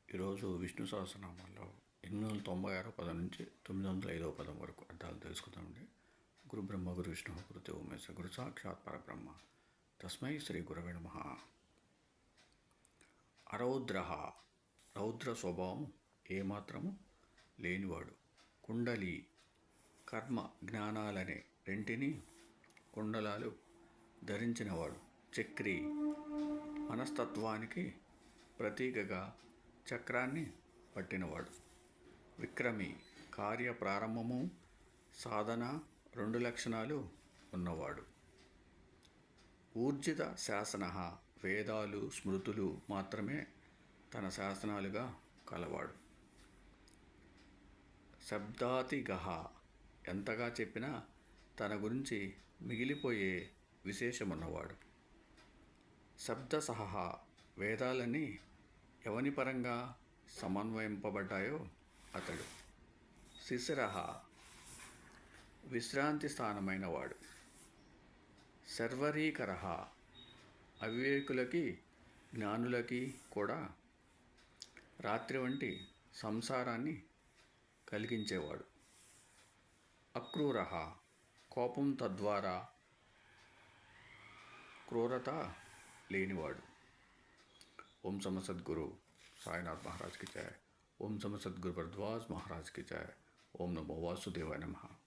ఈరోజు విష్ణు సహస్రనామాల్లో 896 పదం నుంచి 905 పదం వరకు అర్థాలు తెలుసుకుందామండి. గురు బ్రహ్మ గురు విష్ణు గురుదేవో మహేశ్వర గురు సాక్షాత్ పరబ్రహ్మ తస్మై శ్రీ గురవే నమః. అరౌద్ర రౌద్ర స్వభావం ఏమాత్రము లేనివాడు. కుండలి కర్మ జ్ఞానాలనే రెంటిని కుండలాలు ధరించినవాడు. చక్రి మనస్తత్వానికి ప్రతీకగా చక్రాన్ని పట్టినవాడు. విక్రమి కార్య ప్రారంభము సాధన 2 లక్షణాలు ఉన్నవాడు. ఊర్జిత శాసన వేదాలు స్మృతులు మాత్రమే తన శాసనాలుగా కలవాడు. శబ్దాతిగహ ఎంతగా చెప్పినా తన గురించి మిగిలిపోయే విశేషమున్నవాడు. శబ్దసహ వేదాలన్నీ ఎవని పరంగా సమన్వయింపబడ్డాయో అతడు. శిశిర విశ్రాంతి స్థానమైన వాడు. శర్వరీకర అవివేకులకి జ్ఞానులకి కూడా రాత్రి వంటి సంసారాన్ని కలిగించేవాడు. అక్రూర కోపం తద్వారా క్రూరత లేనివాడు. ఓం సమ సద్గురు సాయినాథ్ महाराज की जय. ओम सम सद्गुरु भरद्वाज महाराज की जय. ओम नमो वासुदेवाय नमः.